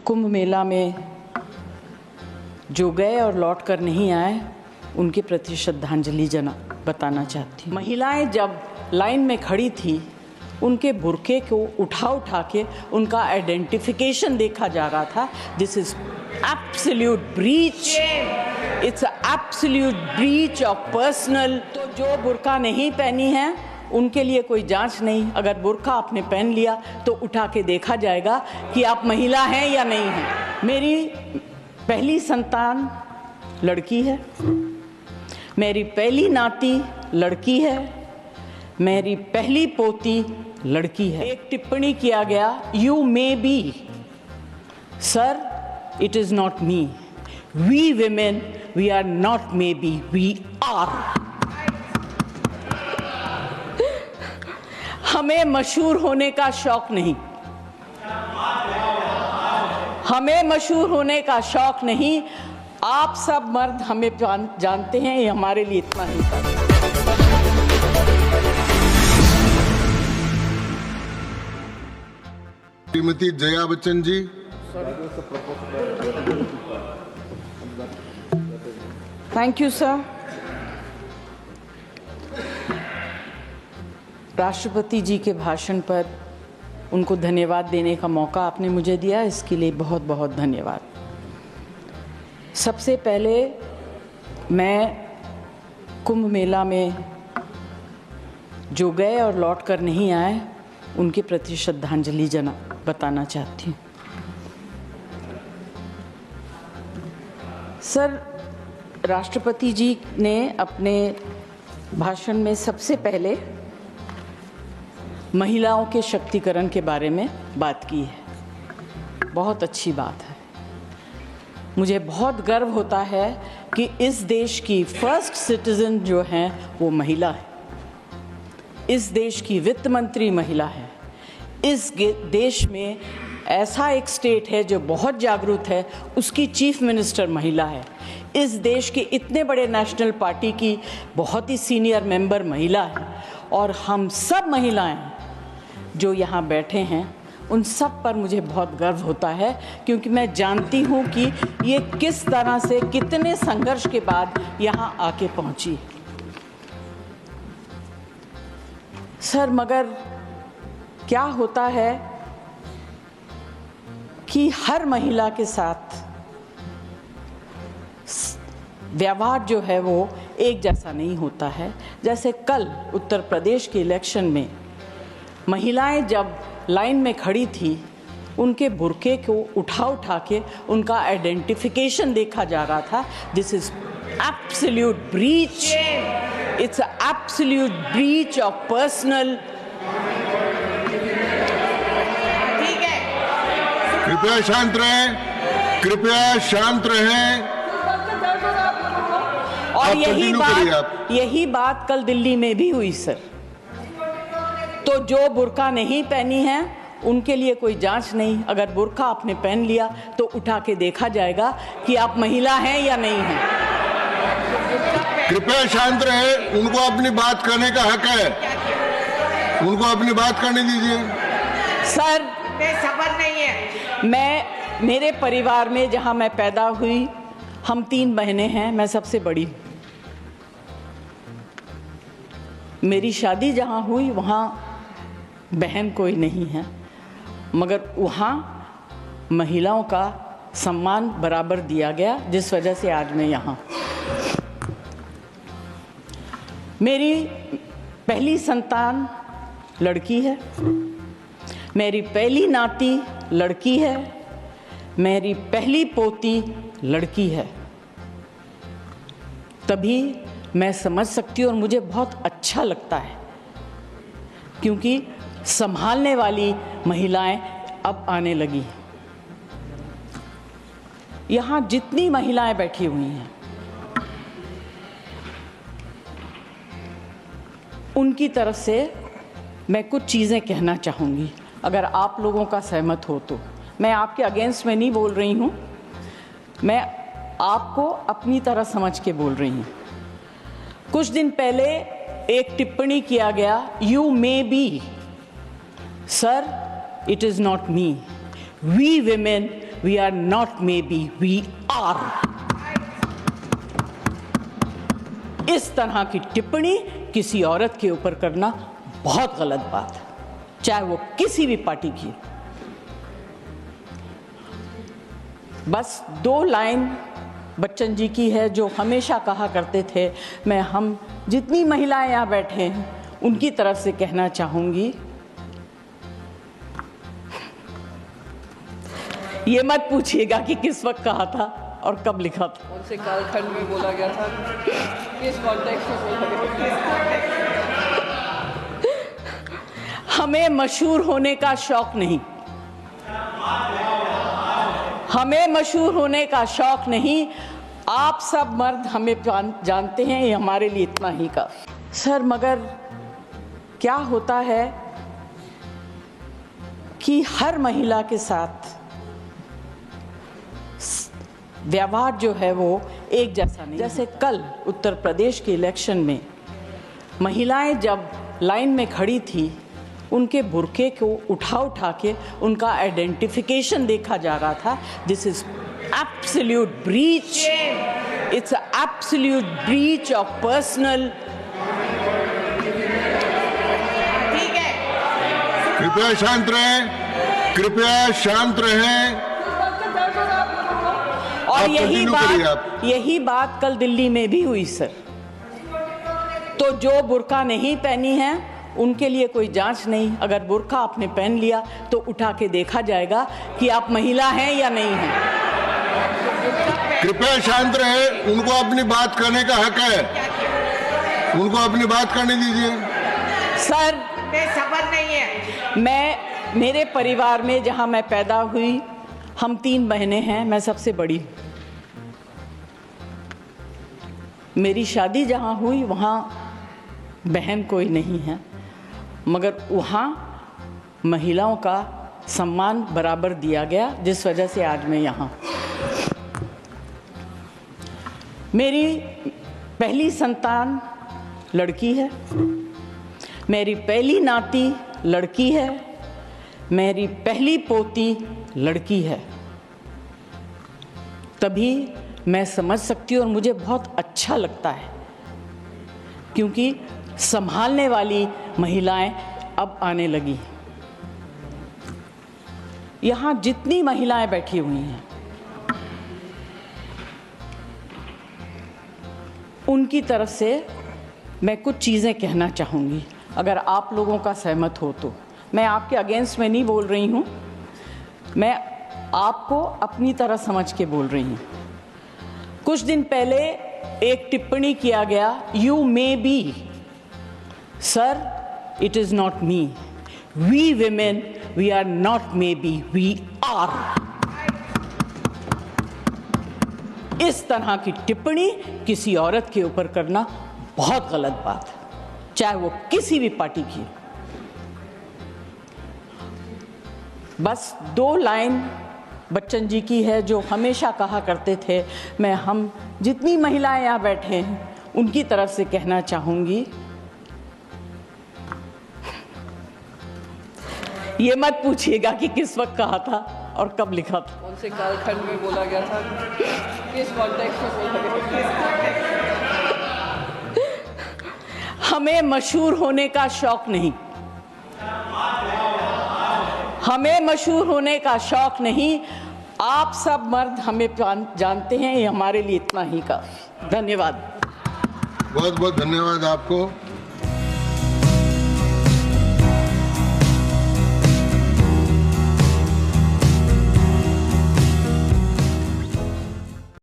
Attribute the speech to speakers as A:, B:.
A: कुंभ मेला में जो गए और लौट कर नहीं आए उनके प्रति श्रद्धांजलि बताना चाहती हूँ। महिलाएं जब लाइन में खड़ी थी, उनके बुर्के को उठा के उनका आइडेंटिफिकेशन देखा जा रहा था। This is absolute breach, it's absolute breach of personal. तो जो बुर्का नहीं पहनी है उनके लिए कोई जांच नहीं। अगर बुर्का आपने पहन लिया तो उठा के देखा जाएगा कि आप महिला हैं या नहीं हैं। मेरी पहली संतान लड़की है, मेरी पहली नाती लड़की है, मेरी पहली पोती लड़की है। एक टिप्पणी किया गया, you may be, sir it is not me, we women we are not may be, we are. हमें मशहूर होने का शौक नहीं, हमें मशहूर होने का शौक नहीं। आप सब मर्द हमें जानते हैं, ये हमारे लिए इतना ही था।
B: Shrimati Jaya Bachchan ji.
A: Thank you sir. राष्ट्रपति जी के भाषण पर उनको धन्यवाद देने का मौका आपने मुझे दिया, इसके लिए बहुत बहुत धन्यवाद। सबसे पहले मैं कुंभ मेला में जो गए और लौट कर नहीं आए उनके प्रति श्रद्धांजलि बताना चाहती हूँ। सर, राष्ट्रपति जी ने अपने भाषण में सबसे पहले महिलाओं के शक्तिकरण के बारे में बात की है। बहुत अच्छी बात है। मुझे बहुत गर्व होता है कि इस देश की फर्स्ट सिटीजन जो हैं वो महिला है। इस देश की वित्त मंत्री महिला है। इस देश में ऐसा एक स्टेट है जो बहुत जागरूक है, उसकी चीफ मिनिस्टर महिला है। इस देश के इतने बड़े नेशनल पार्टी की बहुत ही सीनियर मेंबर महिला है। और हम सब महिलाएं जो यहाँ बैठे हैं उन सब पर मुझे बहुत गर्व होता है, क्योंकि मैं जानती हूँ कि ये किस तरह से कितने संघर्ष के बाद यहाँ आके पहुँची। सर, मगर क्या होता है कि हर महिला के साथ व्यवहार जो है वो एक जैसा नहीं होता है। जैसे कल उत्तर प्रदेश के इलेक्शन में महिलाएं जब लाइन में खड़ी थी, उनके बुर्के को उठा के उनका आइडेंटिफिकेशन देखा जा रहा था। This is absolute breach, it's absolute breach of personal.
B: कृपया शांत रहें, कृपया शांत रहें।
A: और यही बात कल दिल्ली में भी हुई सर। तो जो बुर्का नहीं पहनी है उनके लिए कोई जांच नहीं। अगर बुर्का आपने पहन लिया तो उठा के देखा जाएगा कि आप महिला हैं या नहीं हैं।
B: कृपया शांत रहे, उनको अपनी बात करने का हक है, उनको अपनी बात करने दीजिए।
A: सर, सबर नहीं है। मेरे परिवार में जहां मैं पैदा हुई, हम 3 बहनें हैं, मैं सबसे बड़ी। मेरी शादी जहां हुई वहां बहन कोई नहीं है, मगर वहाँ महिलाओं का सम्मान बराबर दिया गया, जिस वजह से आज मैं यहाँ। मेरी पहली संतान लड़की है, मेरी पहली नाती लड़की है, मेरी पहली पोती लड़की है। तभी मैं समझ सकती हूँ और मुझे बहुत अच्छा लगता है, क्योंकि संभालने वाली महिलाएं अब आने लगी। यहाँ जितनी महिलाएं बैठी हुई हैं उनकी तरफ से मैं कुछ चीज़ें कहना चाहूँगी, अगर आप लोगों का सहमत हो तो। मैं आपके अगेंस्ट में नहीं बोल रही हूँ, मैं आपको अपनी तरह समझ के बोल रही हूँ। कुछ दिन पहले एक टिप्पणी किया गया, you may be, sir it is not me, we women we are not may be, we are. इस तरह की टिप्पणी किसी औरत के ऊपर करना बहुत गलत बात है, चाहे वो किसी भी पार्टी की हो। बस 2 लाइन बच्चन जी की है जो हमेशा कहा करते थे। मैं हम जितनी महिलाएं यहाँ बैठे हैं उनकी तरफ से कहना चाहूंगी, ये मत पूछिएगा कि किस वक्त कहा था और कब लिखा था।
C: उनसे कालखंड में बोला गया था, किस कॉन्टेक्स्ट में बोला गया था?
A: हमें मशहूर होने का शौक नहीं, हमें मशहूर होने का शौक नहीं। आप सब मर्द हमें जानते हैं, ये हमारे लिए इतना ही काफी। सर मगर क्या होता है कि हर महिला के साथ व्यवहार जो है वो एक जैसा नहीं। जैसे कल उत्तर प्रदेश के इलेक्शन में महिलाएं जब लाइन में खड़ी थी, उनके बुर्के को उठा के उनका आइडेंटिफिकेशन देखा जा रहा था। This is absolute breach, it's absolute breach of personal.
B: कृपया शांत रहें, कृपया शांत रहें।
A: और यही बात कल दिल्ली में भी हुई सर। तो जो बुर्का नहीं पहनी है उनके लिए कोई जांच नहीं, अगर बुर्का आपने पहन लिया तो उठा के देखा जाएगा कि आप महिला हैं या नहीं हैं।
B: कृपया शांत रहे, उनको अपनी बात करने का हक है, उनको अपनी बात करने दीजिए।
A: सर
C: सबर नहीं है।
A: मेरे परिवार में जहां मैं पैदा हुई, हम 3 बहनें हैं, मैं सबसे बड़ी हूं। मेरी शादी जहां हुई वहां बहन कोई नहीं है, मगर वहाँ महिलाओं का सम्मान बराबर दिया गया, जिस वजह से आज मैं यहाँ। मेरी पहली संतान लड़की है, मेरी पहली नाती लड़की है, मेरी पहली पोती लड़की है। तभी मैं समझ सकती हूँ और मुझे बहुत अच्छा लगता है, क्योंकि संभालने वाली महिलाएं अब आने लगी। यहाँ जितनी महिलाएं बैठी हुई हैं उनकी तरफ से मैं कुछ चीज़ें कहना चाहूँगी, अगर आप लोगों का सहमत हो तो। मैं आपके अगेंस्ट में नहीं बोल रही हूँ, मैं आपको अपनी तरह समझ के बोल रही हूँ। कुछ दिन पहले एक टिप्पणी किया गया, you may B. Sir, it is not me. We women, we are not maybe, we are. इस तरह की टिप्पणी किसी औरत के ऊपर करना बहुत गलत बात है, चाहे वो किसी भी पार्टी की हो। बस 2 लाइन बच्चन जी की है जो हमेशा कहा करते थे। मैं हम जितनी महिलाएं यहाँ बैठे हैं उनकी तरफ से कहना चाहूँगी, ये मत पूछिएगा कि किस वक्त कहा था और कब लिखा था।
C: उनसे कालखंड में बोला गया था, किस कॉन्टेक्स्ट में बोला गया था?
A: हमें मशहूर होने का शौक नहीं, हमें मशहूर होने का शौक नहीं। आप सब मर्द हमें जानते हैं, ये हमारे लिए इतना ही काफी। धन्यवाद।
B: बहुत बहुत धन्यवाद आपको।